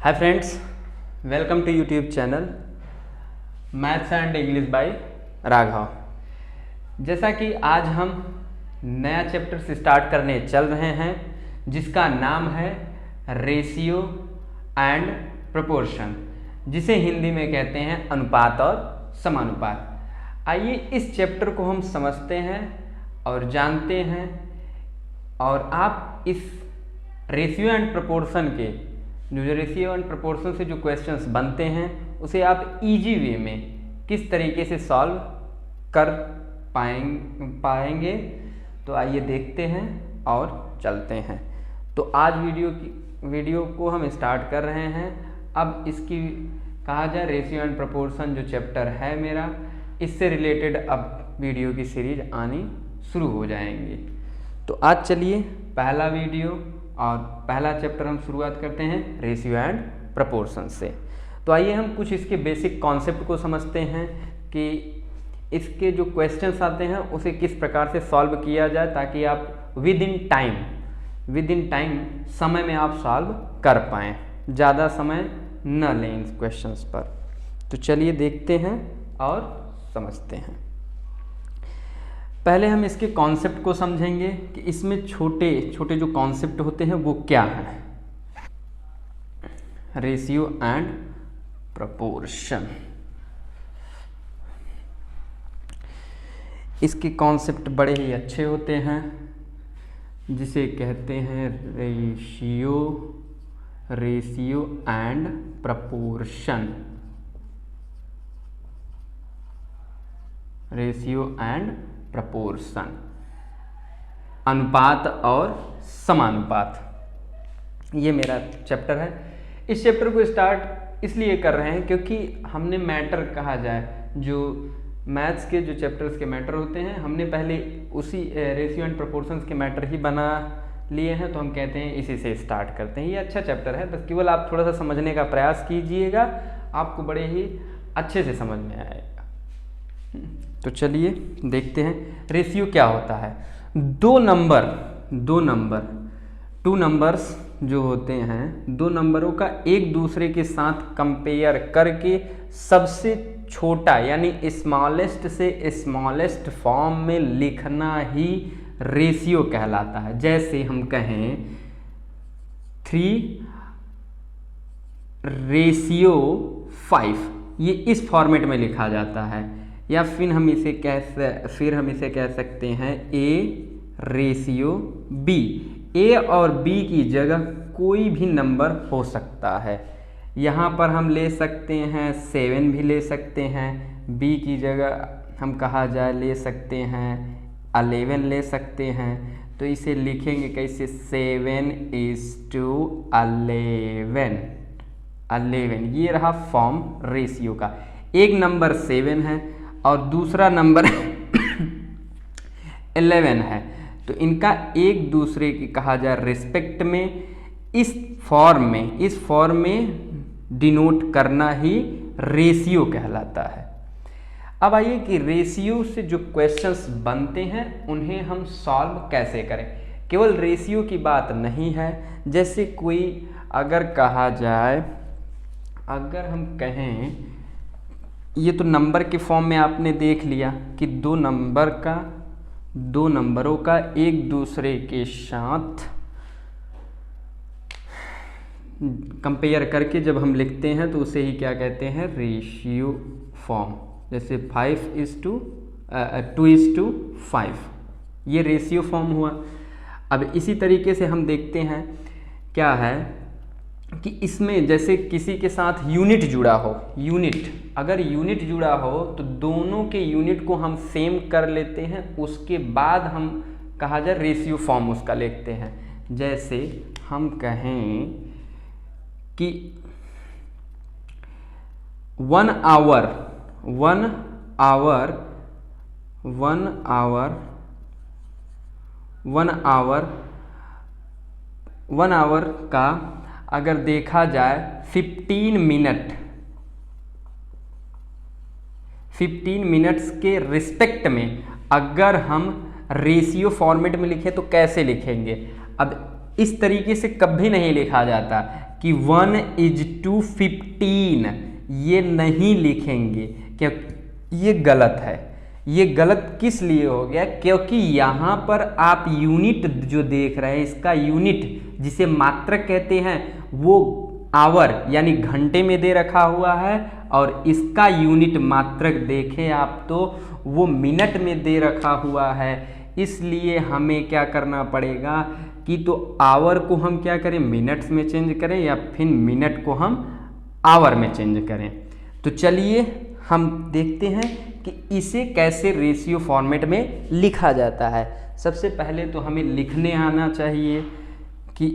Hi friends, welcome to YouTube channel maths and English by Raghav. जैसा कि आज हम नया चैप्टर से स्टार्ट करने चल रहे हैं जिसका नाम है रेशियो एंड प्रोपोर्शन, जिसे हिंदी में कहते हैं अनुपात और समानुपात। आइए इस चैप्टर को हम समझते हैं और जानते हैं, और आप इस रेशियो एंड प्रोपोर्शन के जो रेशियो एंड प्रोपोर्शन से जो क्वेश्चंस बनते हैं उसे आप इजी वे में किस तरीके से सॉल्व कर पाएंगे। तो आइए देखते हैं और चलते हैं। तो आज वीडियो को हम स्टार्ट कर रहे हैं। अब इसकी कहा जाए रेशियो एंड प्रोपोर्शन जो चैप्टर है मेरा, इससे रिलेटेड अब वीडियो की सीरीज आनी शुरू हो जाएंगी। तो आज चलिए पहला वीडियो और पहला चैप्टर हम शुरुआत करते हैं रेशियो एंड प्रोपोर्शन से। तो आइए हम कुछ इसके बेसिक कॉन्सेप्ट को समझते हैं कि इसके जो क्वेश्चंस आते हैं उसे किस प्रकार से सॉल्व किया जाए, ताकि आप विद इन टाइम समय में आप सॉल्व कर पाएँ, ज़्यादा समय न लें इन क्वेश्चंस पर। तो चलिए देखते हैं और समझते हैं। पहले हम इसके कॉन्सेप्ट को समझेंगे कि इसमें छोटे छोटे जो कॉन्सेप्ट होते हैं वो क्या हैं। रेशियो एंड प्रोपोर्शन, इसके कॉन्सेप्ट बड़े ही अच्छे होते हैं, जिसे कहते हैं ratio and proportion. Ratio and proportion, अनुपात और समानुपात, ये मेरा चैप्टर है। इस चैप्टर को स्टार्ट इसलिए कर रहे हैं क्योंकि हमने मैटर कहा जाए, जो मैथ्स के जो चैप्टर्स के मैटर होते हैं, हमने पहले उसी रेशियो एंड प्रोपोर्शंस के मैटर ही बना लिए हैं। तो हम कहते हैं इसी से स्टार्ट करते हैं। ये अच्छा चैप्टर है, बस केवल आप थोड़ा सा समझने का प्रयास कीजिएगा, आपको बड़े ही अच्छे से समझ में आएगा। तो चलिए देखते हैं रेशियो क्या होता है। टू नंबर्स जो होते हैं, दो नंबरों का एक दूसरे के साथ कंपेयर करके सबसे छोटा यानी स्मॉलेस्ट से स्मॉलेस्ट फॉर्म में लिखना ही रेशियो कहलाता है। जैसे हम कहें 3:5, ये इस फॉर्मेट में लिखा जाता है। या फिर हम इसे कह सकते हैं A/B। A और B की जगह कोई भी नंबर हो सकता है। यहाँ पर हम ले सकते हैं 7 भी ले सकते हैं, B की जगह हम कहा जाए ले सकते हैं 11 ले सकते हैं। तो इसे लिखेंगे कैसे, 7:11। ये रहा फॉर्म रेशियो का। एक नंबर 7 है और दूसरा नंबर 11 है, तो इनका एक दूसरे की कहा जाए रिस्पेक्ट में इस फॉर्म में डिनोट करना ही रेशियो कहलाता है। अब आइए कि रेशियो से जो क्वेश्चंस बनते हैं उन्हें हम सॉल्व कैसे करें। केवल रेशियो की बात नहीं है, जैसे कोई अगर कहा जाए, अगर हम कहें, ये तो नंबर के फॉर्म में आपने देख लिया कि दो नंबरों का एक दूसरे के साथ कंपेयर करके जब हम लिखते हैं तो उसे ही क्या कहते हैं, रेशियो फॉर्म। जैसे 2:5, ये रेशियो फॉर्म हुआ। अब इसी तरीके से हम देखते हैं क्या है कि इसमें जैसे किसी के साथ यूनिट जुड़ा हो, अगर यूनिट जुड़ा हो तो दोनों के यूनिट को हम सेम कर लेते हैं, उसके बाद हम कहा जाए रेशियो फॉर्म उसका लिखते हैं। जैसे हम कहें कि 1 आवर का अगर देखा जाए 15 मिनट्स के रिस्पेक्ट में अगर हम रेशियो फॉर्मेट में लिखें तो कैसे लिखेंगे। अब इस तरीके से कभी नहीं लिखा जाता कि 1:15 ये नहीं लिखेंगे, क्या ये गलत है। ये गलत किस लिए हो गया, क्योंकि यहाँ पर आप यूनिट जो देख रहे हैं, इसका यूनिट जिसे मात्रक कहते हैं वो आवर यानी घंटे में दे रखा हुआ है, और इसका यूनिट मात्रक देखें आप तो वो मिनट में दे रखा हुआ है। इसलिए हमें क्या करना पड़ेगा कि तो आवर को हम क्या करें, मिनट्स में चेंज करें, या फिर मिनट को हम आवर में चेंज करें। तो चलिए हम देखते हैं कि इसे कैसे रेशियो फॉर्मेट में लिखा जाता है। सबसे पहले तो हमें लिखने आना चाहिए कि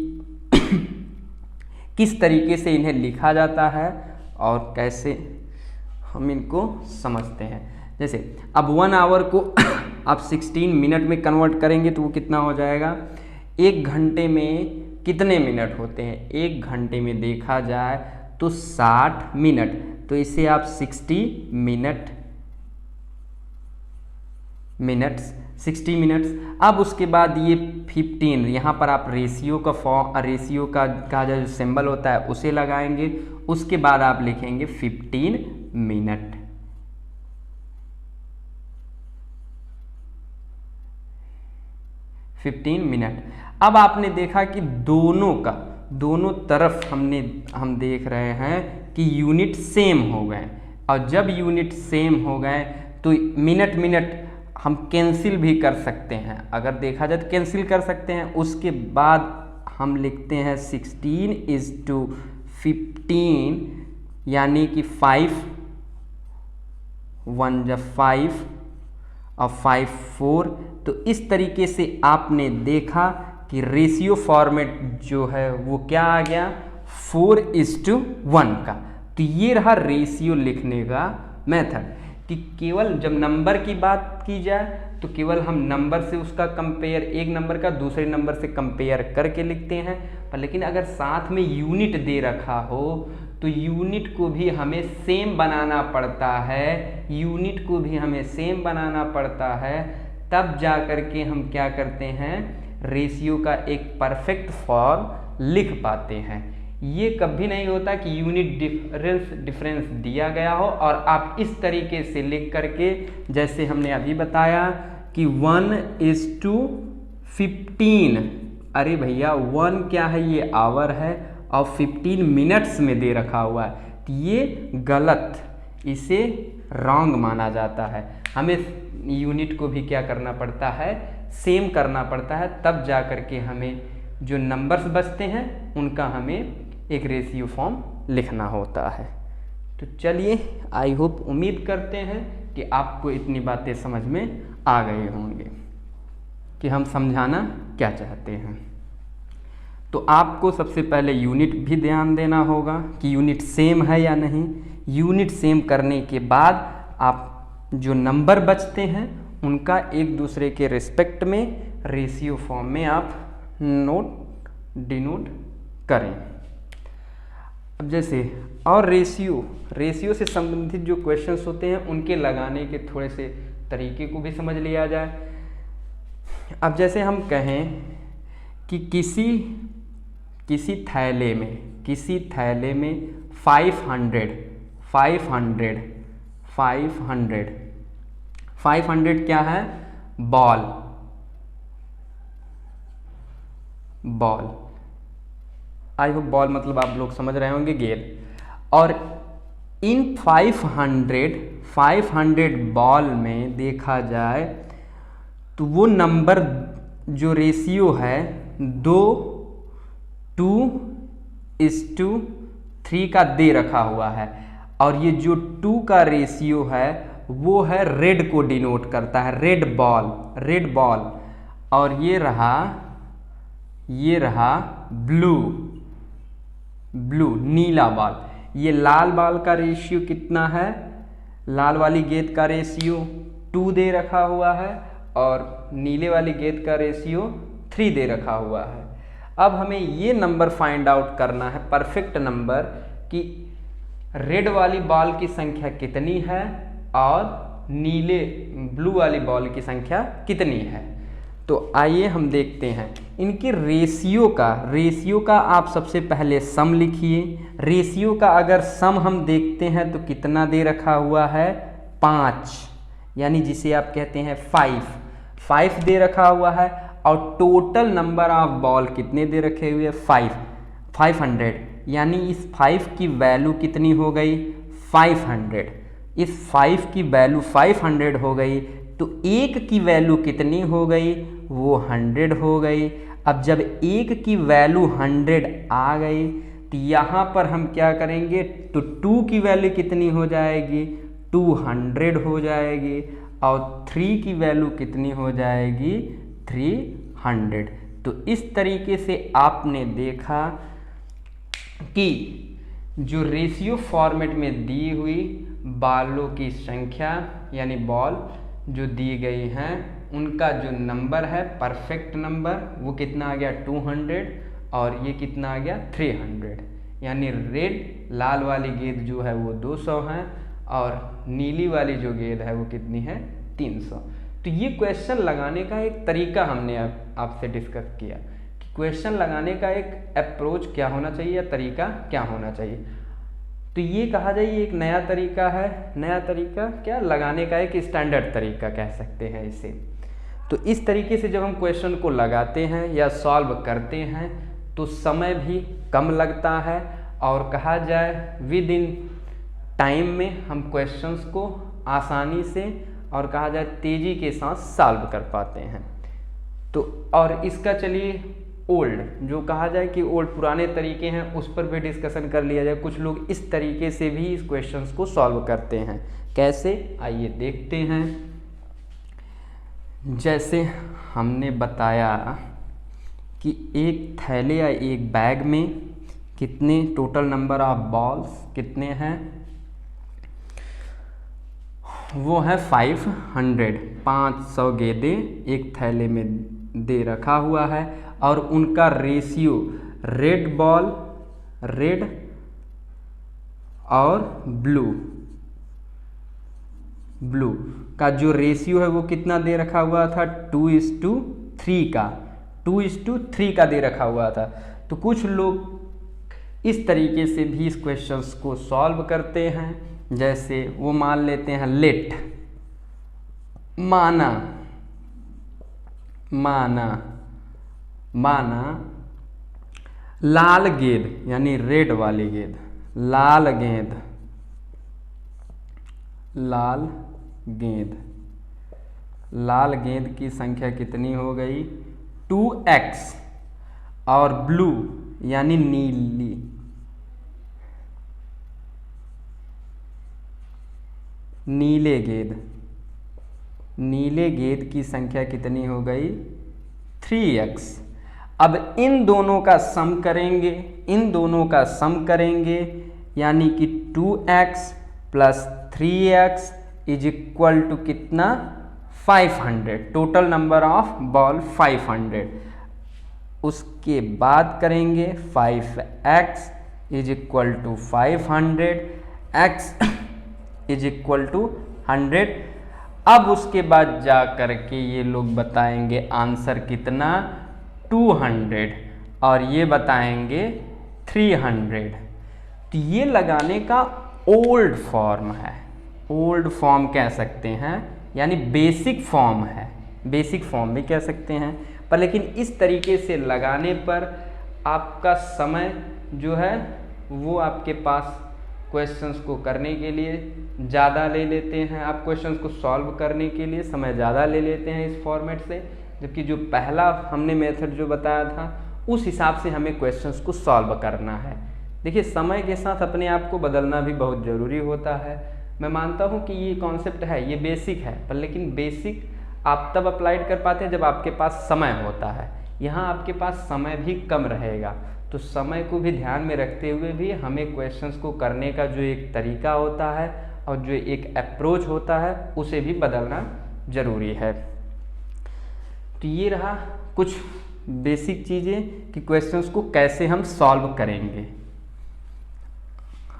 किस तरीके से इन्हें लिखा जाता है और कैसे हम इनको समझते हैं। जैसे अब 1 आवर को आप 16 मिनट में कन्वर्ट करेंगे तो वो कितना हो जाएगा, 1 घंटे में कितने मिनट होते हैं, 1 घंटे में देखा जाए तो 60 मिनट, तो इसे आप 60 मिनट्स। अब उसके बाद ये 15, यहाँ पर आप रेशियो का जो सिंबल होता है उसे लगाएंगे, उसके बाद आप लिखेंगे 15 मिनट। अब आपने देखा कि दोनों तरफ हम देख रहे हैं कि यूनिट सेम हो गए, और जब यूनिट सेम हो गए तो मिनट हम कैंसिल भी कर सकते हैं। अगर देखा जाए तो कैंसिल कर सकते हैं। उसके बाद हम लिखते हैं 16:15 यानी कि 5 1 × 5 और 5 4। तो इस तरीके से आपने देखा कि रेशियो फॉर्मेट जो है वो क्या आ गया, 4:1 का। तो ये रहा रेशियो लिखने का मेथड, कि केवल जब नंबर की बात की जाए तो केवल हम नंबर से उसका कंपेयर, एक नंबर का दूसरे नंबर से कंपेयर करके लिखते हैं, पर लेकिन अगर साथ में यूनिट दे रखा हो तो यूनिट को भी हमें सेम बनाना पड़ता है, तब जा कर के हम क्या करते हैं, रेशियो का एक परफेक्ट फॉर्म लिख पाते हैं। ये कभी नहीं होता कि यूनिट डिफरेंस दिया गया हो और आप इस तरीके से लिख करके, जैसे हमने अभी बताया कि 1:15, अरे भैया 1 क्या है, ये आवर है और 15 मिनट्स में दे रखा हुआ है, तो ये गलत, इसे रॉन्ग माना जाता है। हमें यूनिट को भी क्या करना पड़ता है, सेम करना पड़ता है, तब जा कर के हमें जो नंबर्स बचते हैं उनका हमें एक रेशियो फॉर्म लिखना होता है। तो चलिए, आई होप, उम्मीद करते हैं कि आपको इतनी बातें समझ में आ गए होंगे कि हम समझाना क्या चाहते हैं। तो आपको सबसे पहले यूनिट भी ध्यान देना होगा कि यूनिट सेम है या नहीं। यूनिट सेम करने के बाद आप जो नंबर बचते हैं उनका एक दूसरे के रिस्पेक्ट में रेशियो फॉर्म में आप डिनोट करें। अब जैसे और रेशियो से संबंधित जो क्वेश्चंस होते हैं उनके लगाने के थोड़े से तरीके को भी समझ लिया जाए। अब जैसे हम कहें कि किसी थैले में 500 क्या है, बॉल। आई होप बॉल मतलब आप लोग समझ रहे होंगे, गेंद। और इन 500 बॉल में देखा जाए तो वो नंबर जो रेशियो है 2:3 का दे रखा हुआ है, और ये जो 2 का रेशियो है वो है रेड को डिनोट करता है, रेड बॉल। और ये रहा ब्लू नीला बॉल। ये लाल बॉल का रेशियो कितना है, लाल वाली गेंद का रेशियो 2 दे रखा हुआ है, और नीले वाली गेंद का रेशियो 3 दे रखा हुआ है। अब हमें ये नंबर फाइंड आउट करना है, परफेक्ट नंबर, कि रेड वाली बॉल की संख्या कितनी है और ब्लू वाली बॉल की संख्या कितनी है। तो आइए हम देखते हैं इनके रेशियो का आप सबसे पहले सम लिखिए। रेशियो का अगर सम हम देखते हैं तो कितना दे रखा हुआ है 5, यानी जिसे आप कहते हैं 5 दे रखा हुआ है। और टोटल नंबर ऑफ बॉल कितने दे रखे हुए 500, यानी इस 5 की वैल्यू कितनी हो गई 500। इस 5 की वैल्यू 500 हो गई तो 1 की वैल्यू कितनी हो गई वो 100 हो गई। अब जब 1 की वैल्यू 100 आ गई तो यहाँ पर हम क्या करेंगे, तो 2 की वैल्यू कितनी हो जाएगी 200 हो जाएगी, और 3 की वैल्यू कितनी हो जाएगी 300। तो इस तरीके से आपने देखा कि जो रेशियो फॉर्मेट में दी हुई बॉलों की संख्या यानी बॉल जो दी गई हैं उनका जो नंबर है परफेक्ट नंबर वो कितना आ गया 200, और ये कितना आ गया 300। यानी रेड लाल वाली गेंद जो है वो 200 है और नीली वाली जो गेंद है वो कितनी है 300। तो ये क्वेश्चन लगाने का एक तरीका हमने आपसे डिस्कस किया कि क्वेश्चन लगाने का एक अप्रोच क्या होना चाहिए या तरीका क्या होना चाहिए। तो ये कहा जाए ये एक नया तरीका है। नया तरीका क्या, लगाने का एक स्टैंडर्ड तरीका कह सकते हैं इसे। तो इस तरीके से जब हम क्वेश्चन को लगाते हैं या सॉल्व करते हैं तो समय भी कम लगता है, और कहा जाए विद इन टाइम में हम क्वेश्चंस को आसानी से और कहा जाए तेज़ी के साथ सॉल्व कर पाते हैं। तो और इसका चलिए ओल्ड जो कहा जाए कि ओल्ड पुराने तरीके हैं उस पर भी डिस्कशन कर लिया जाए। कुछ लोग इस तरीके से भी इस क्वेश्चंस को सॉल्व करते हैं। कैसे, आइए देखते हैं। जैसे हमने बताया कि एक थैले या एक बैग में कितने टोटल नंबर ऑफ बॉल्स कितने हैं, वो है 500 गेंदे एक थैले में दे रखा हुआ है, और उनका रेशियो रेड बॉल, रेड और ब्लू का जो रेशियो है वो कितना दे रखा हुआ था 2:3 का 2:3 का दे रखा हुआ था। तो कुछ लोग इस तरीके से भी इस क्वेश्चंस को सॉल्व करते हैं। जैसे वो मान लेते हैं लेट माना लाल गेंद यानी रेड वाली गेंद, लाल गेंद की संख्या कितनी हो गई 2x, और ब्लू यानी नीले गेंद की संख्या कितनी हो गई 3x। अब इन दोनों का सम करेंगे यानी कि 2x plus 3x is equal to कितना 500। Total number of ball 500। उसके बाद करेंगे 5x is equal to 500, x is equal to 100। अब उसके बाद जा कर के ये लोग बताएंगे आंसर कितना 200 और ये बताएंगे 300। तो ये लगाने का ओल्ड फॉर्म है, ओल्ड फॉर्म कह सकते हैं, यानी बेसिक फॉर्म है, बेसिक फॉर्म भी कह सकते हैं। पर लेकिन इस तरीके से लगाने पर आपका समय जो है वो आपके पास क्वेश्चंस को करने के लिए ज़्यादा ले लेते हैं। आप क्वेश्चंस को सॉल्व करने के लिए समय ज़्यादा ले लेते हैं इस फॉर्मेट से, जबकि जो पहला हमने मेथड जो बताया था उस हिसाब से हमें क्वेश्चंस को सॉल्व करना है। देखिए समय के साथ अपने आप को बदलना भी बहुत ज़रूरी होता है। मैं मानता हूँ कि ये कॉन्सेप्ट है, ये बेसिक है, पर लेकिन बेसिक आप तब अप्लाइड कर पाते हैं जब आपके पास समय होता है। यहाँ आपके पास समय भी कम रहेगा, तो समय को भी ध्यान में रखते हुए भी हमें क्वेश्चंस को करने का जो एक तरीका होता है और जो एक अप्रोच होता है उसे भी बदलना ज़रूरी है। तो ये रहा कुछ बेसिक चीज़ें कि क्वेश्चंस को कैसे हम सॉल्व करेंगे।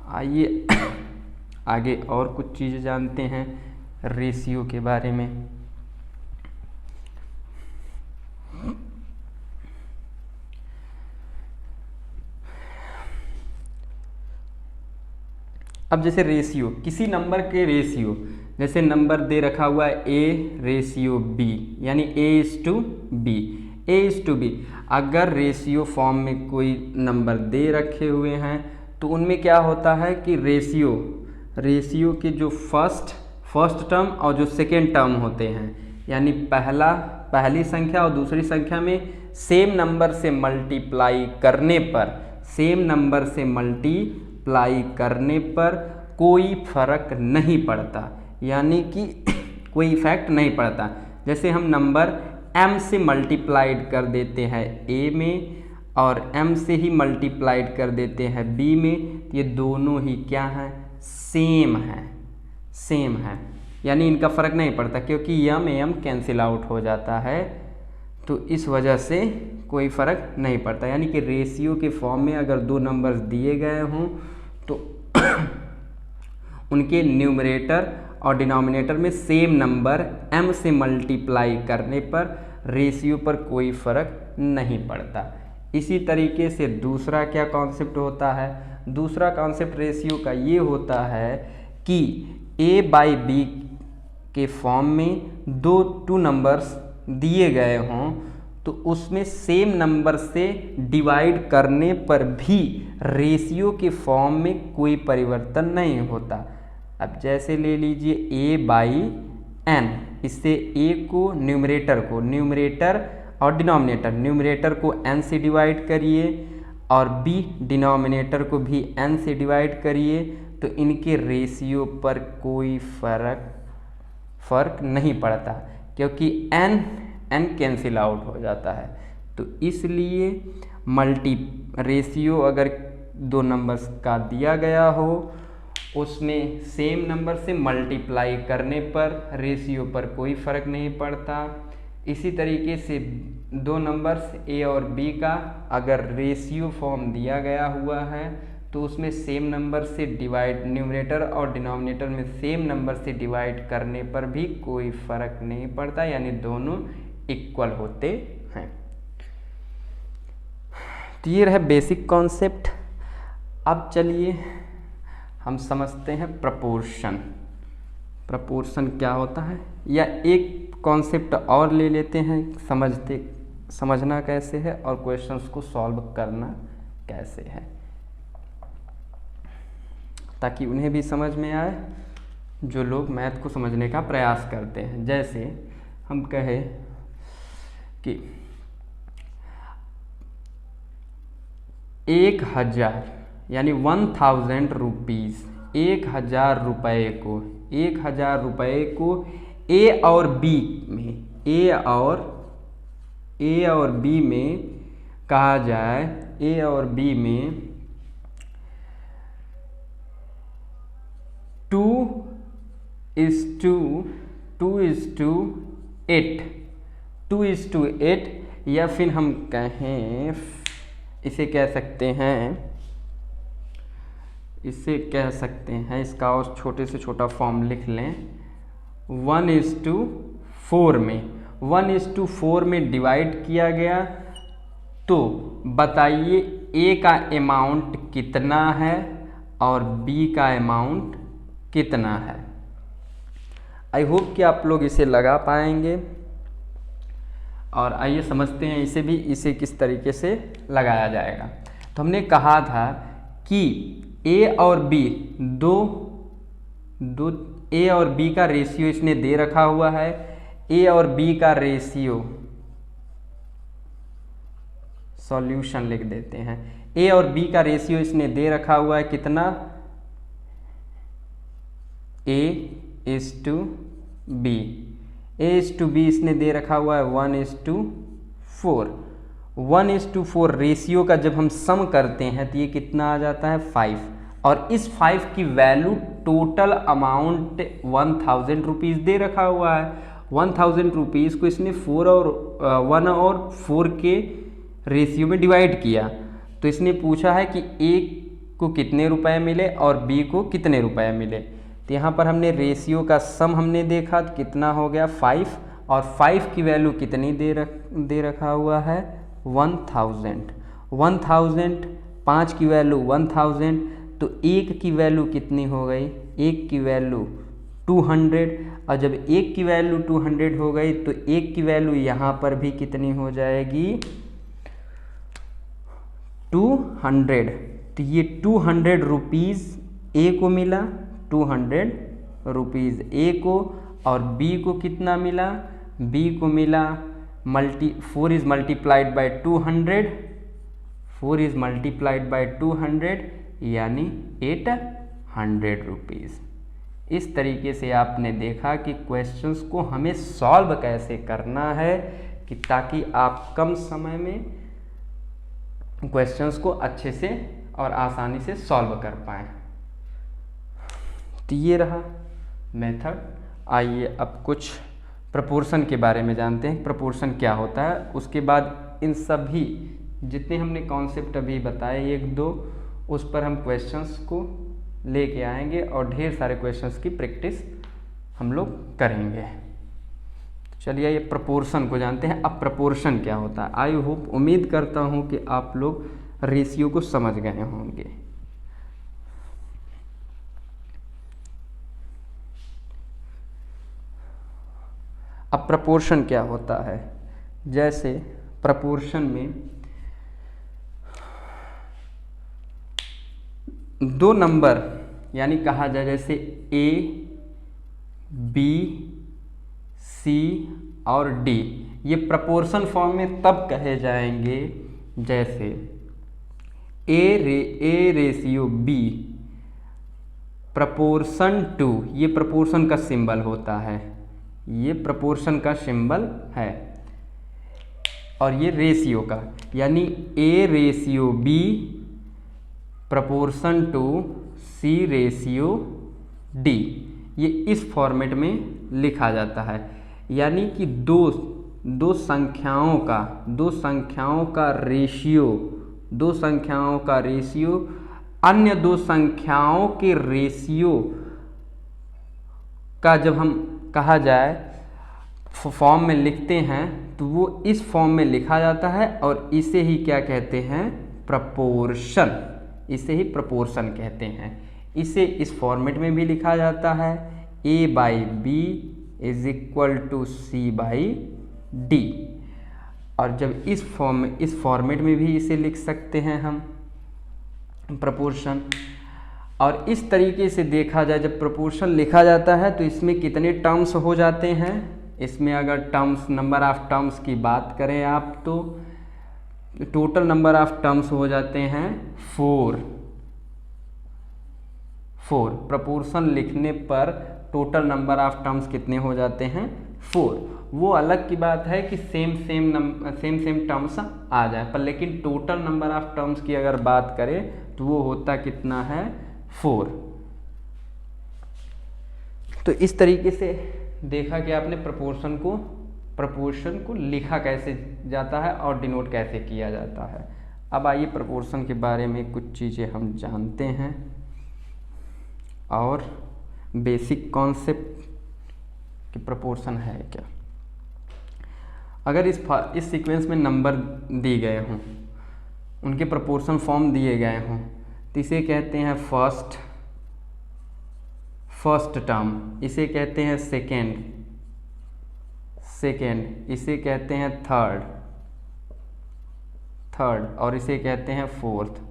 आइए आगे और कुछ चीज़ें जानते हैं रेशियो के बारे में। अब जैसे रेशियो, किसी नंबर के रेशियो, जैसे नंबर दे रखा हुआ है A/B, यानी A/B, A/B। अगर रेशियो फॉर्म में कोई नंबर दे रखे हुए हैं तो उनमें क्या होता है कि रेशियो के जो फर्स्ट टर्म और जो सेकेंड टर्म होते हैं, यानी पहली संख्या और दूसरी संख्या में सेम नंबर से मल्टीप्लाई करने पर कोई फर्क नहीं पड़ता, यानी कि कोई इफेक्ट नहीं पड़ता। जैसे हम नंबर m से मल्टीप्लाइड कर देते हैं a में और m से ही मल्टीप्लाइड कर देते हैं b में, ये दोनों ही क्या हैं, सेम है, यानी इनका फर्क नहीं पड़ता, क्योंकि m कैंसिल आउट हो जाता है, तो इस वजह से कोई फर्क नहीं पड़ता। यानी कि रेशियो के फॉर्म में अगर दो नंबर्स दिए गए हों तो उनके न्यूमरेटर और डिनोमिनेटर में सेम नंबर m से मल्टीप्लाई करने पर रेशियो पर कोई फर्क नहीं पड़ता। इसी तरीके से दूसरा क्या कॉन्सेप्ट होता है, दूसरा कॉन्सेप्ट रेशियो का ये होता है कि A/B के फॉर्म में टू नंबर्स दिए गए हों तो उसमें सेम नंबर से डिवाइड करने पर भी रेशियो के फॉर्म में कोई परिवर्तन नहीं होता। अब जैसे ले लीजिए A/n, इससे A को न्यूमरेटर और डिनोमिनेटर, न्यूमरेटर को n से डिवाइड करिए और B डिनोमिनेटर को भी n से डिवाइड करिए, तो इनके रेशियो पर कोई फर्क नहीं पड़ता, क्योंकि n कैंसिल आउट हो जाता है। तो इसलिए रेशियो अगर दो नंबर्स का दिया गया हो, उसमें सेम नंबर से मल्टीप्लाई करने पर रेशियो पर कोई फर्क नहीं पड़ता। इसी तरीके से दो नंबर्स A और B का अगर रेशियो फॉर्म दिया गया हुआ है तो उसमें सेम नंबर से न्यूमरेटर और डिनोमिनेटर में सेम नंबर से डिवाइड करने पर भी कोई फर्क नहीं पड़ता, यानी दोनों इक्वल होते हैं। तो ये रहा बेसिक कॉन्सेप्ट। अब चलिए हम समझते हैं प्रपोर्शन क्या होता है, या एक कॉन्सेप्ट और ले लेते हैं, समझना कैसे है और क्वेश्चंस को सॉल्व करना कैसे है, ताकि उन्हें भी समझ में आए जो लोग मैथ को समझने का प्रयास करते हैं। जैसे हम कहें कि 1000 यानी 1000 रुपीज़, 1000 रुपये को A और B में कहा जाए, A और B में 2:8, या फिर हम कहें, इसे कह सकते हैं, इसका और छोटे से छोटा फॉर्म लिख लें, 1:4 में डिवाइड किया गया। तो बताइए A का अमाउंट कितना है और B का अमाउंट कितना है। आई होप कि आप लोग इसे लगा पाएंगे। और आइए समझते हैं इसे किस तरीके से लगाया जाएगा। तो हमने कहा था कि A और B A और B का रेशियो इसने दे रखा हुआ है। A और B का रेशियो, सॉल्यूशन लिख देते हैं, A और B का रेशियो इसने दे रखा हुआ है कितना, A/B इसने दे रखा हुआ है 1:4। 1:4 रेशियो का जब हम सम करते हैं तो ये कितना आ जाता है, 5। और इस 5 की वैल्यू टोटल अमाउंट 1000 रुपीज़ दे रखा हुआ है। 1000 रुपीज़ को इसने 1 और 4 के रेशियो में डिवाइड किया। तो इसने पूछा है कि A को कितने रुपए मिले और B को कितने रुपए मिले। तो यहाँ पर हमने रेशियो का सम हमने देखा तो कितना हो गया, 5, और 5 की वैल्यू कितनी दे रखा हुआ है, 1000। 5 की वैल्यू 1000, तो 1 की वैल्यू कितनी हो गई, 1 की वैल्यू 200, और जब 1 की वैल्यू 200 हो गई तो 1 की वैल्यू यहाँ पर भी कितनी हो जाएगी, 200। तो ये 200 रुपीज़ ए को मिला, 200 रुपीज़ ए को, और बी को कितना मिला, बी को मिला 4 is multiplied by 200, 4 is multiplied by 200 यानी 800 रुपीज़। इस तरीके से आपने देखा कि क्वेश्चंस को हमें सॉल्व कैसे करना है, कि ताकि आप कम समय में क्वेश्चंस को अच्छे से और आसानी से सॉल्व कर पाएँ। तो ये रहा मेथड। आइए अब कुछ प्रपोर्शन के बारे में जानते हैं, प्रपोर्शन क्या होता है। उसके बाद इन सभी जितने हमने कॉन्सेप्ट अभी बताए 1-2, उस पर हम क्वेश्चंस को लेके आएंगे और ढेर सारे क्वेश्चंस की प्रैक्टिस हम लोग करेंगे। चलिए ये प्रपोर्शन को जानते हैं। अब प्रपोर्शन क्या होता है, आई होप, उम्मीद करता हूँ कि आप लोग रेशियो को समझ गए होंगे। अब प्रपोर्शन क्या होता है, जैसे प्रपोर्शन में 2 नंबर, यानी कहा जाए जैसे ए, बी, सी और डी, ये प्रपोर्शन फॉर्म में तब कहे जाएंगे जैसे A ratio B proportion to, ये प्रपोर्शन का सिंबल होता है, ये प्रपोर्शन का सिंबल है, और ये रेशियो का, यानी A ratio B proportion to C ratio D, ये इस फॉर्मेट में लिखा जाता है। यानी कि दो संख्याओं का रेशियो अन्य 2 संख्याओं के रेशियो का जब हम कहा जाए फॉर्म में लिखते हैं तो वो इस फॉर्म में लिखा जाता है, और इसे ही क्या कहते हैं, प्रपोर्शन, इसे ही प्रपोर्शन कहते हैं। इसे इस फॉर्मेट में भी लिखा जाता है, a by B is equal to C by D, और जब इस फॉर्मेट में भी इसे लिख सकते हैं हम प्रपोर्शन। और इस तरीके से देखा जाए जब प्रपोर्शन लिखा जाता है तो इसमें कितने टर्म्स हो जाते हैं, इसमें अगर नंबर ऑफ टर्म्स की बात करें आप तो टोटल नंबर ऑफ टर्म्स हो जाते हैं 4। प्रपोर्शन लिखने पर टोटल नंबर ऑफ टर्म्स कितने हो जाते हैं, 4। वो अलग की बात है कि सेम टर्म्स आ जाए, पर लेकिन टोटल नंबर ऑफ टर्म्स की अगर बात करें तो वो होता कितना है, 4। तो इस तरीके से देखा कि आपने प्रपोर्शन को लिखा कैसे जाता है और डिनोट कैसे किया जाता है। अब आइए प्रपोर्शन के बारे में कुछ चीज़ें हम जानते हैं और बेसिक कॉन्सेप्ट कि प्रपोर्शन है क्या। अगर इस सीक्वेंस में नंबर दिए गए हों, उनके प्रपोर्शन फॉर्म दिए गए हों, तो इसे कहते हैं फर्स्ट टर्म, इसे कहते हैं सेकेंड, इसे कहते हैं थर्ड, और इसे कहते हैं फोर्थ।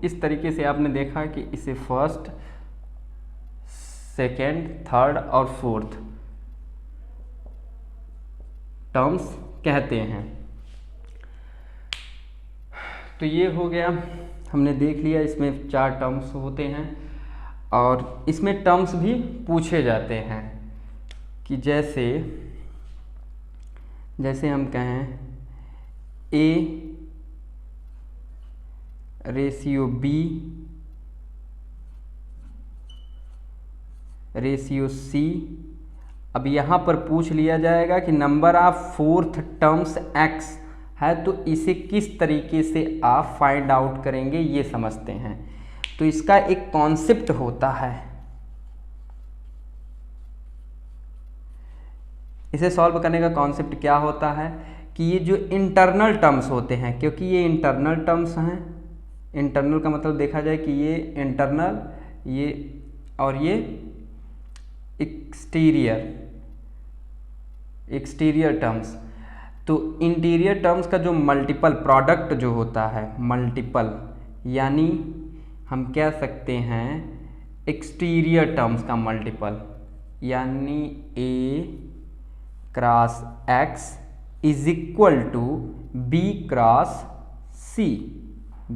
इस तरीके से आपने देखा कि इसे फर्स्ट, सेकेंड, थर्ड और फोर्थ टर्म्स कहते हैं। तो ये हो गया, हमने देख लिया इसमें 4 टर्म्स होते हैं, और इसमें टर्म्स भी पूछे जाते हैं कि जैसे हम कहें A ratio B ratio C. अब यहाँ पर पूछ लिया जाएगा कि number of fourth terms x है, तो इसे किस तरीके से आप फाइंड आउट करेंगे ये समझते हैं। तो इसका एक कॉन्सेप्ट होता है, इसे सॉल्व करने का कॉन्सेप्ट क्या होता है कि ये जो इंटरनल टर्म्स होते हैं, क्योंकि ये इंटरनल टर्म्स हैं, इंटरनल का मतलब देखा जाए कि ये इंटरनल, ये और ये एक्सटीरियर टर्म्स। तो इंटीरियर टर्म्स का जो मल्टीपल प्रोडक्ट जो होता है, मल्टीपल, यानी हम कह सकते हैं एक्सटीरियर टर्म्स का मल्टीपल, यानी A cross X is equal to B cross C,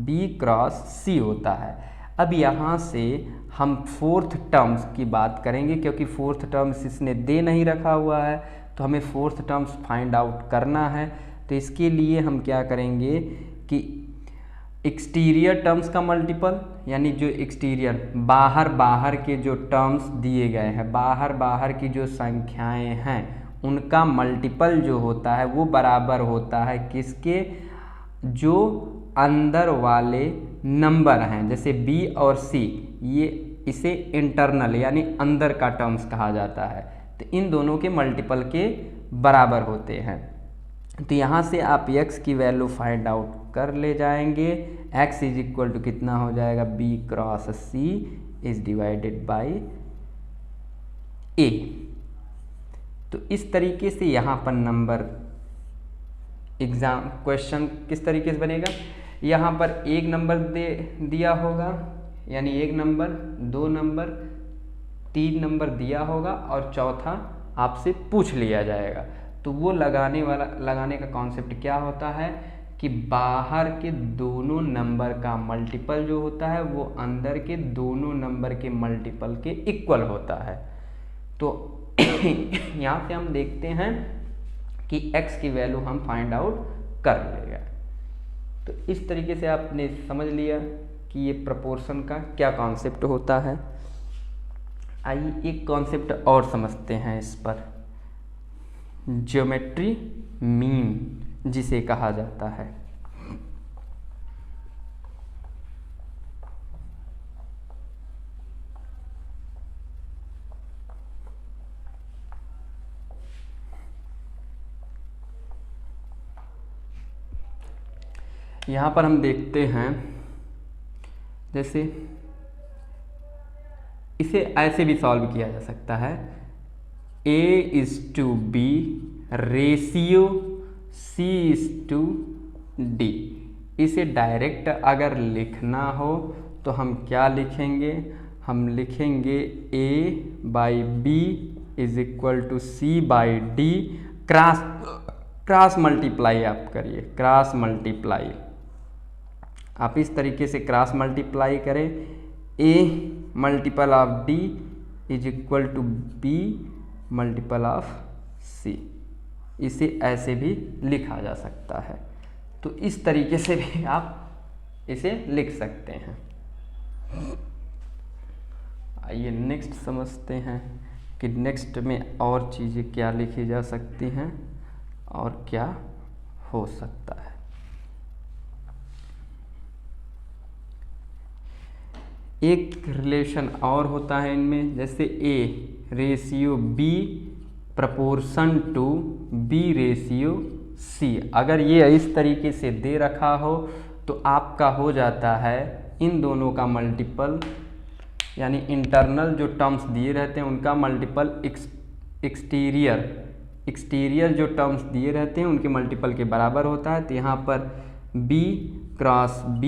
B cross C होता है। अब यहाँ से हम फोर्थ टर्म्स की बात करेंगे, क्योंकि फोर्थ टर्म्स इसने दे नहीं रखा हुआ है, तो हमें फोर्थ टर्म्स फाइंड आउट करना है। तो इसके लिए हम क्या करेंगे कि एक्सटीरियर टर्म्स का मल्टीपल, यानी जो एक्सटीरियर बाहर के जो टर्म्स दिए गए हैं, बाहर की जो संख्याएं हैं, उनका मल्टीपल जो होता है वो बराबर होता है किसके, जो अंदर वाले नंबर हैं, जैसे B और C, ये इसे इंटरनल यानी अंदर का टर्म्स कहा जाता है, तो इन दोनों के मल्टीपल के बराबर होते हैं। तो यहाँ से आप x की वैल्यू फाइंड आउट कर ले जाएंगे। x इज इक्वल टू कितना हो जाएगा, B cross C is divided by A। तो इस तरीके से यहाँ पर नंबर एग्जाम क्वेश्चन किस तरीके से बनेगा, यहाँ पर एक नंबर दिया होगा, यानी एक नंबर, दो नंबर, तीन नंबर दिया होगा और चौथा आपसे पूछ लिया जाएगा। तो वो लगाने का कॉन्सेप्ट क्या होता है कि बाहर के दोनों नंबर का मल्टीपल जो होता है वो अंदर के दोनों नंबर के मल्टीपल के इक्वल होता है। तो यहाँ से हम देखते हैं कि x की वैल्यू हम फाइंड आउट कर लेंगे। तो इस तरीके से आपने समझ लिया कि ये प्रपोर्शन का क्या कॉन्सेप्ट होता है। आइए एक कॉन्सेप्ट और समझते हैं इस पर, ज्योमेट्री मीन जिसे कहा जाता है। यहाँ पर हम देखते हैं, जैसे इसे ऐसे भी सॉल्व किया जा सकता है, A is to B ratio C is to D। इसे डायरेक्ट अगर लिखना हो तो हम क्या लिखेंगे, हम लिखेंगे A by B is equal to C by D। Cross multiply आप करिए, क्रॉस मल्टीप्लाई आप इस तरीके से क्रॉस मल्टीप्लाई करें, A multiple of D is equal to B multiple of C। इसे ऐसे भी लिखा जा सकता है। तो इस तरीके से भी आप इसे लिख सकते हैं। आइए नेक्स्ट समझते हैं कि नेक्स्ट में और चीज़ें क्या लिखी जा सकती हैं और क्या हो सकता है। एक रिलेशन और होता है इनमें, जैसे A ratio B proportion to B ratio C। अगर ये इस तरीके से दे रखा हो तो आपका हो जाता है इन दोनों का मल्टीपल, यानी इंटरनल जो टर्म्स दिए रहते हैं उनका मल्टीपल एक्सटीरियर जो टर्म्स दिए रहते हैं उनके मल्टीपल के बराबर होता है। तो यहाँ पर B cross B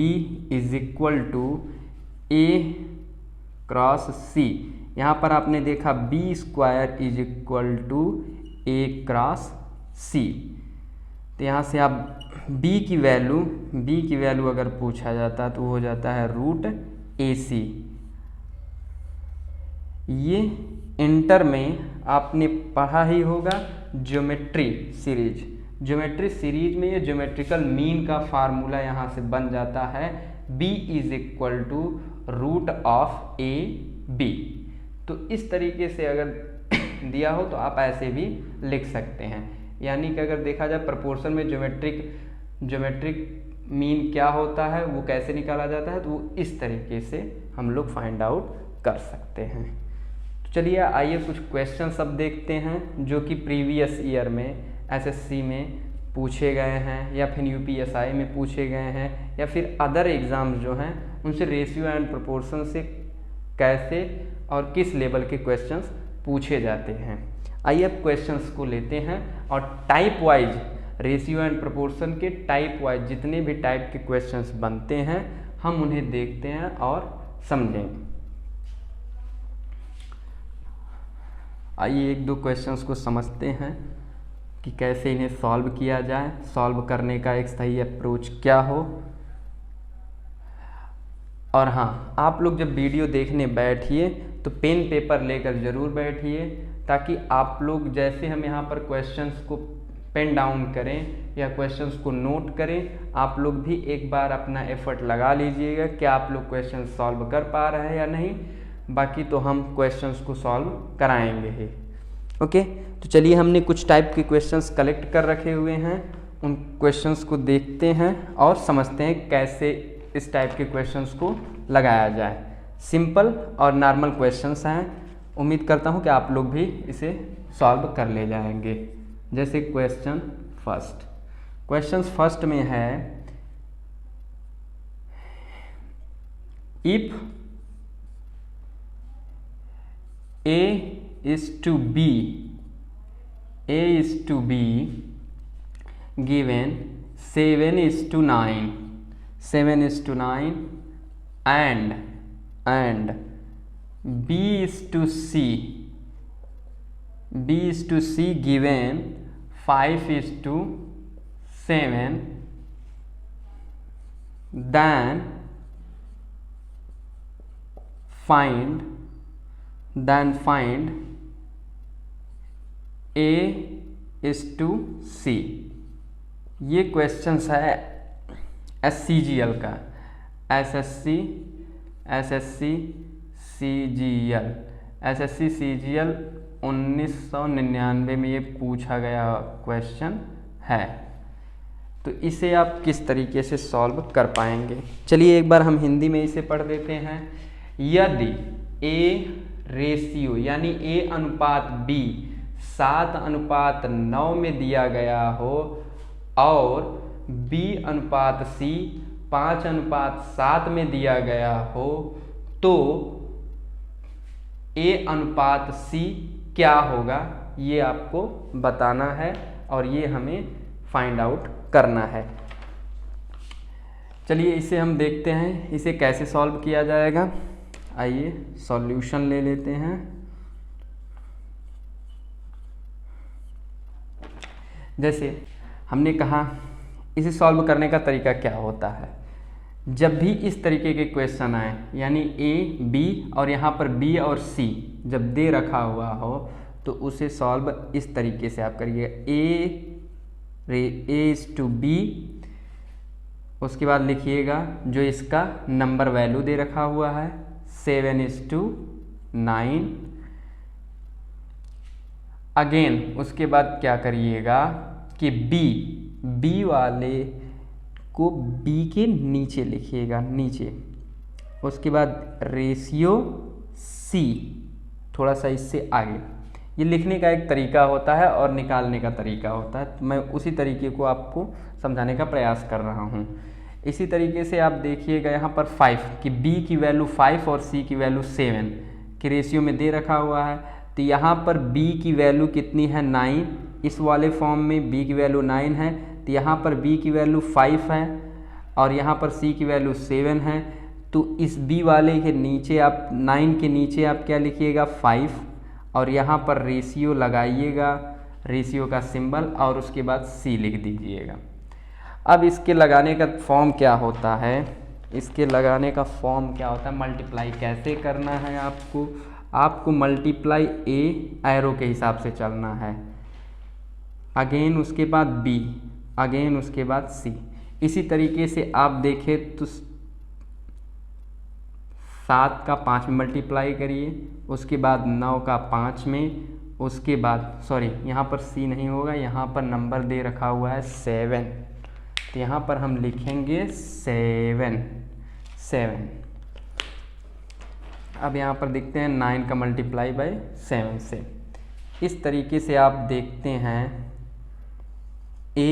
is equal to A cross C। यहाँ पर आपने देखा B square is equal to A cross C। तो यहाँ से आप B की वैल्यू अगर पूछा जाता है तो हो जाता है रूट AC। ये इंटर में आपने पढ़ा ही होगा ज्योमेट्री सीरीज में ये ज्योमेट्रिकल मीन का फार्मूला यहाँ से बन जाता है B is equal to root of A B. तो इस तरीके से अगर दिया हो तो आप ऐसे भी लिख सकते हैं। यानी कि अगर देखा जाए प्रपोर्शन में ज्योमेट्रिक मीन क्या होता है, वो कैसे निकाला जाता है, तो वो इस तरीके से हम लोग फाइंड आउट कर सकते हैं। तो चलिए आइए कुछ क्वेश्चन सब देखते हैं जो कि प्रीवियस ईयर में एसएससी में पूछे गए हैं या फिर यूपीएसआई में पूछे गए हैं या फिर अदर एग्ज़ाम्स जो हैं उनसे रेशियो एंड प्रोपोर्शन से कैसे और किस लेवल के क्वेश्चंस पूछे जाते हैं। आइए अब क्वेश्चंस को लेते हैं और type wise ratio and proportion के टाइप वाइज जितने भी टाइप के क्वेश्चंस बनते हैं हम उन्हें देखते हैं और समझेंगे। आइए एक दो क्वेश्चंस को समझते हैं कि कैसे इन्हें सॉल्व किया जाए, सॉल्व करने का एक सही अप्रोच क्या हो। और हाँ, आप लोग जब वीडियो देखने बैठिए तो पेन पेपर लेकर ज़रूर बैठिए, ताकि आप लोग जैसे हम यहाँ पर क्वेश्चंस को पेन डाउन करें या क्वेश्चंस को नोट करें, आप लोग भी एक बार अपना एफर्ट लगा लीजिएगा कि आप लोग क्वेश्चन सॉल्व कर पा रहे हैं या नहीं। बाकी तो हम क्वेश्चंस को सॉल्व कराएंगे ही। ओके, तो चलिए हमने कुछ टाइप के क्वेश्चंस कलेक्ट कर रखे हुए हैं, उन क्वेश्चंस को देखते हैं और समझते हैं कैसे इस टाइप के क्वेश्चंस को लगाया जाए। सिंपल और नॉर्मल क्वेश्चंस हैं, उम्मीद करता हूं कि आप लोग भी इसे सॉल्व कर ले जाएंगे। जैसे क्वेश्चन फर्स्ट में है, if A is to be given 7:9 and B is to C given 5:7, then find A is to C। ये क्वेश्चंस है SCGL का, SSC CGL 1999 में ये पूछा गया क्वेश्चन है। तो इसे आप किस तरीके से सॉल्व कर पाएंगे, चलिए एक बार हम हिंदी में इसे पढ़ देते हैं। यदि A रेशियो यानी A अनुपात B 7:9 में दिया गया हो और B अनुपात C 5:7 में दिया गया हो, तो A अनुपात C क्या होगा ये आपको बताना है और ये हमें फाइंड आउट करना है। चलिए इसे हम देखते हैं, इसे कैसे सॉल्व किया जाएगा। आइए सॉल्यूशन ले लेते हैं। जैसे हमने कहा, इसे सॉल्व करने का तरीका क्या होता है। जब भी इस तरीके के क्वेश्चन आए, यानी A, B और यहाँ पर B और C जब दे रखा हुआ हो, तो उसे सॉल्व इस तरीके से आप करिए। A is to B, उसके बाद लिखिएगा जो इसका नंबर वैल्यू दे रखा हुआ है 7:9। अगेन उसके बाद क्या करिएगा कि B वाले को B के नीचे लिखिएगा, नीचे। उसके बाद रेशियो C थोड़ा सा इससे आगे। ये लिखने का एक तरीका होता है और निकालने का तरीका होता है, तो मैं उसी तरीके को आपको समझाने का प्रयास कर रहा हूँ। इसी तरीके से आप देखिएगा यहाँ पर 5 कि B की वैल्यू 5 और C की वैल्यू 7 के रेशियो में दे रखा हुआ है, तो यहाँ पर B की वैल्यू कितनी है 9। इस वाले फॉर्म में B की वैल्यू 9 है, तो यहाँ पर B की वैल्यू 5 है और यहाँ पर C की वैल्यू 7 है। तो इस B वाले के नीचे आप 9 के नीचे आप क्या लिखिएगा 5 और यहाँ पर रेशियो लगाइएगा, रेशियो का सिंबल, और उसके बाद C लिख दीजिएगा। अब इसके लगाने का फॉर्म क्या होता है, इसके लगाने का फॉर्म क्या होता है, मल्टीप्लाई कैसे करना है आपको मल्टीप्लाई A एरो के हिसाब से चलना है। अगेन उसके बाद B, अगेन उसके बाद C। इसी तरीके से आप देखें तो 7 का 5 में मल्टीप्लाई करिए, उसके बाद 9 का 5 में, उसके बाद सॉरी यहाँ पर C नहीं होगा, यहाँ पर नंबर दे रखा हुआ है 7, तो यहाँ पर हम लिखेंगे 7। अब यहाँ पर देखते हैं 9 का मल्टीप्लाई बाय 7 से। इस तरीके से आप देखते हैं A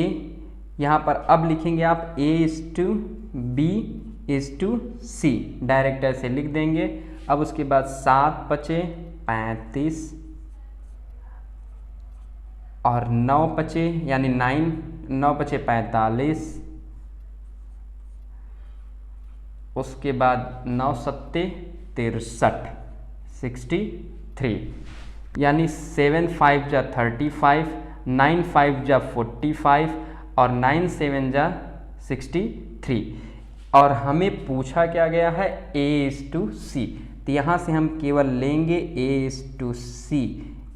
यहाँ पर अब लिखेंगे आप A:B:C, डायरेक्ट ऐसे लिख देंगे। अब उसके बाद 7 × 35 और 9 × यानी 9 × 45, उसके बाद 9 × 7 = 63, यानी 7 × 5 = 35, 9 × 5 = 45 और 9 × 7 = 63। और हमें पूछा क्या गया है A:C, तो यहाँ से हम केवल लेंगे A:C।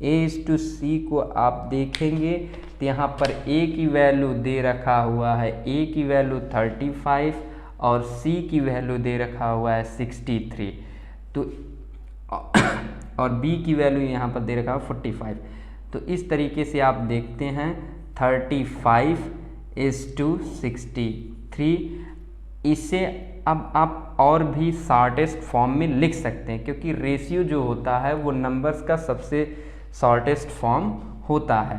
A:C को आप देखेंगे तो यहाँ पर A की वैल्यू दे रखा हुआ है, A की वैल्यू 35 और C की वैल्यू दे रखा हुआ है 63, तो और B की वैल्यू यहाँ पर दे रखा है 45। तो इस तरीके से आप देखते हैं 35:63। इसे अब आप और भी शॉर्टेस्ट फॉर्म में लिख सकते हैं, क्योंकि रेशियो जो होता है वो नंबर्स का सबसे शॉर्टेस्ट फॉर्म होता है।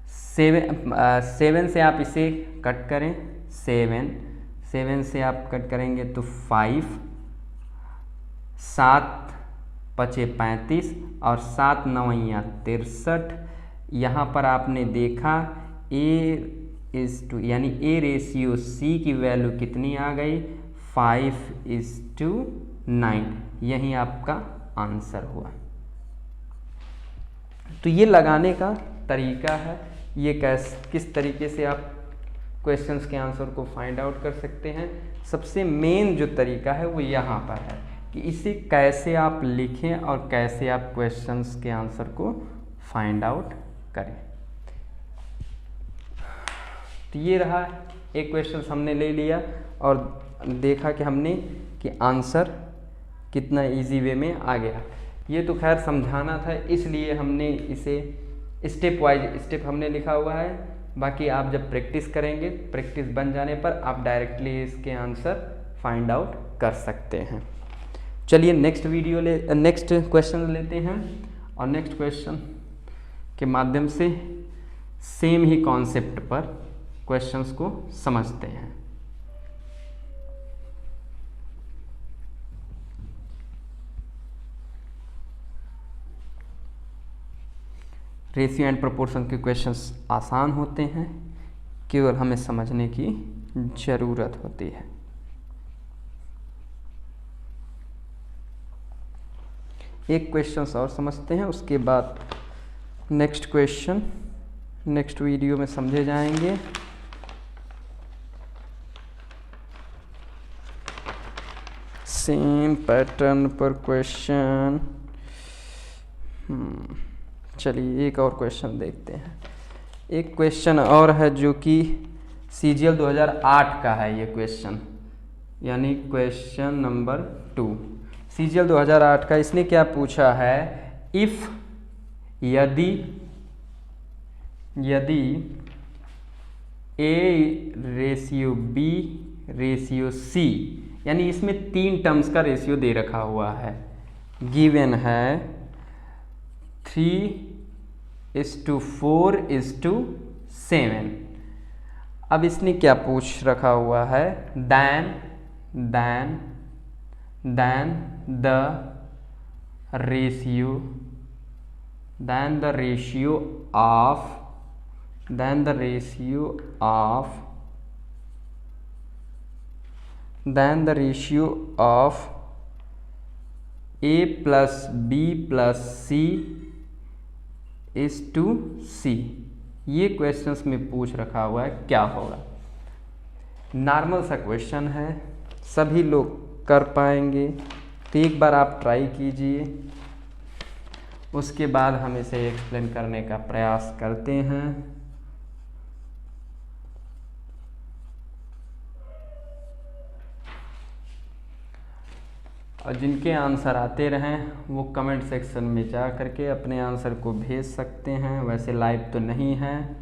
7 से आप इसे कट करें, 7 से आप कट करेंगे तो 5, 7 × 35 और 7 × 9 = 63। यहाँ पर आपने देखा यानी A:C की वैल्यू कितनी आ गई, 5:9। यही आपका आंसर हुआ। तो ये लगाने का तरीका है, ये किस तरीके से आप क्वेश्चंस के आंसर को फाइंड आउट कर सकते हैं। सबसे मेन जो तरीका है वो यहाँ पर है कि इसे कैसे आप लिखें और कैसे आप क्वेश्चंस के आंसर को फाइंड आउट करें। तो ये रहा, एक क्वेश्चन हमने ले लिया और देखा कि हमने कि आंसर कितना इजी वे में आ गया। ये तो खैर समझाना था, इसलिए हमने इसे स्टेप वाइज स्टेप हमने लिखा हुआ है। बाकी आप जब प्रैक्टिस करेंगे, प्रैक्टिस बन जाने पर आप डायरेक्टली इसके आंसर फाइंड आउट कर सकते हैं। चलिए नेक्स्ट क्वेश्चन लेते हैं और नेक्स्ट क्वेश्चन के माध्यम से सेम ही कॉन्सेप्ट पर क्वेश्चंस को समझते हैं। रेशियो एंड प्रोपोर्शन के क्वेश्चंस आसान होते हैं, केवल हमें समझने की ज़रूरत होती है। एक क्वेश्चंस और समझते हैं, उसके बाद नेक्स्ट क्वेश्चन नेक्स्ट वीडियो में समझे जाएंगे। सेम पैटर्न पर क्वेश्चन। चलिए एक और क्वेश्चन देखते हैं। एक क्वेश्चन और है जो कि CGL 2008 का है ये क्वेश्चन, यानी क्वेश्चन नंबर 2 CGL 2008 का। इसने क्या पूछा है, इफ यदि A:B:C, यानी इसमें 3 टर्म्स का रेशियो दे रखा हुआ है, गिवन है 3:4:7। अब इसने क्या पूछ रखा हुआ है, then the ratio of A+B+C is:C। ये क्वेश्चंस में पूछ रखा हुआ है, क्या होगा। नॉर्मल सा क्वेश्चन है, सभी लोग कर पाएंगे, तो एक बार आप ट्राई कीजिए, उसके बाद हम इसे एक्सप्लेन करने का प्रयास करते हैं। और जिनके आंसर आते रहें वो कमेंट सेक्शन में जा करके अपने आंसर को भेज सकते हैं, वैसे लाइव तो नहीं है।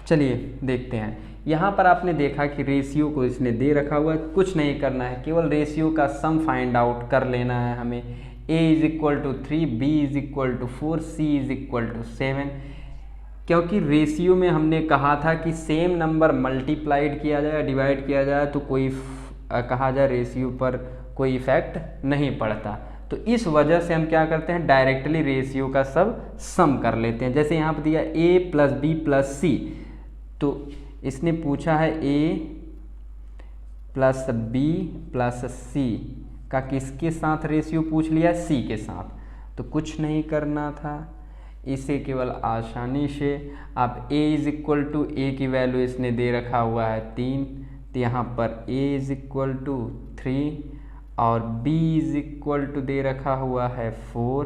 चलिए देखते हैं। यहाँ पर आपने देखा कि रेशियो को इसने दे रखा हुआ है, कुछ नहीं करना है, केवल रेशियो का सम फाइंड आउट कर लेना है हमें। A = 3, B = 4, C = 7। क्योंकि रेशियो में हमने कहा था कि सेम नंबर मल्टीप्लाइड किया जाए, डिवाइड किया जाए तो कोई कहा जाए रेशियो पर कोई इफेक्ट नहीं पड़ता। तो इस वजह से हम क्या करते हैं, डायरेक्टली रेशियो का सब सम कर लेते हैं। जैसे यहाँ पर दिया a प्लस बी प्लस सी, तो इसने पूछा है a प्लस बी प्लस सी का किसके साथ रेशियो पूछ लिया, c के साथ। तो कुछ नहीं करना था, इसे केवल आसानी से आप a इज इक्वल टू ए की वैल्यू इसने दे रखा हुआ है 3, तो यहाँ पर a इज इक्वल टू 3 और b इज इक्वल टू दे रखा हुआ है 4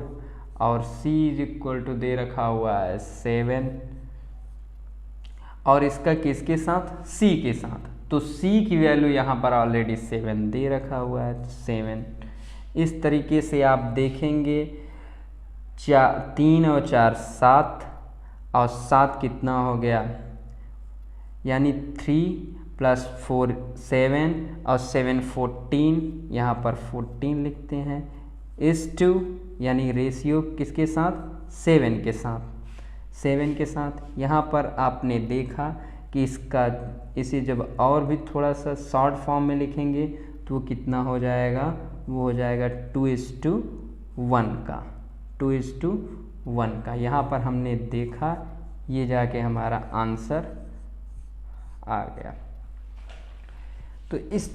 और c इज इक्वल टू दे रखा हुआ है 7 और इसका किसके साथ, c के साथ। तो c की वैल्यू यहाँ पर ऑलरेडी 7 दे रखा हुआ है, 7। इस तरीके से आप देखेंगे 3 और 4 7 और 7 कितना हो गया, यानी 3 प्लस 4 7 और 7 14, यहाँ पर 14 लिखते हैं इस टू, यानी रेशियो किसके साथ, 7 के साथ, 7 के साथ। यहाँ पर आपने देखा कि इसे जब और भी थोड़ा सा शॉर्ट फॉर्म में लिखेंगे तो वो कितना हो जाएगा, वो हो जाएगा 2:1 का, 2:1 का। यहाँ पर हमने देखा, ये जाके हमारा आंसर आ गया। तो इस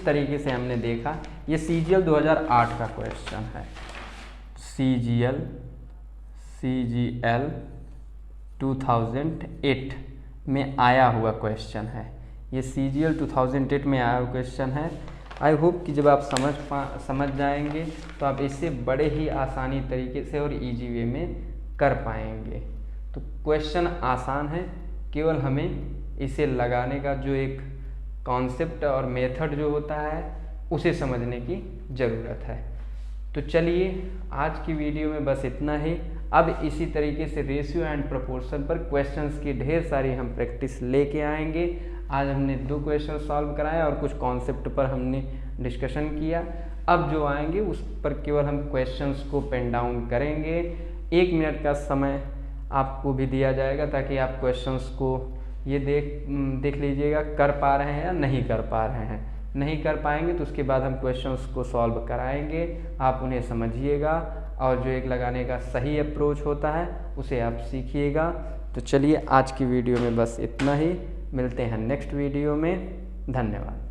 तरीके से हमने देखा। ये CGL 2008 का क्वेश्चन है, CGL 2008 में आया हुआ क्वेश्चन है। ये CGL 2008 में आया हुआ क्वेश्चन है। आई होप कि जब आप समझ जाएंगे तो आप इसे बड़े ही आसानी तरीके से और इजी वे में कर पाएंगे। तो क्वेश्चन आसान है, केवल हमें इसे लगाने का जो एक कॉन्सेप्ट और मेथड जो होता है उसे समझने की ज़रूरत है। तो चलिए आज की वीडियो में बस इतना ही। अब इसी तरीके से रेशियो एंड प्रोपोर्शन पर क्वेश्चंस की ढेर सारी हम प्रैक्टिस लेके आएंगे। आज हमने 2 क्वेश्चन सॉल्व कराए और कुछ कॉन्सेप्ट पर हमने डिस्कशन किया। अब जो आएंगे उस पर केवल हम क्वेश्चंस को पेन डाउन करेंगे। 1 मिनट का समय आपको भी दिया जाएगा ताकि आप क्वेश्चंस को ये देख लीजिएगा कर पा रहे हैं या नहीं कर पा रहे हैं। नहीं कर पाएंगे तो उसके बाद हम क्वेश्चंस को सॉल्व कराएंगे, आप उन्हें समझिएगा और जो एक लगाने का सही अप्रोच होता है उसे आप सीखिएगा। तो चलिए आज की वीडियो में बस इतना ही, मिलते हैं नेक्स्ट वीडियो में। धन्यवाद।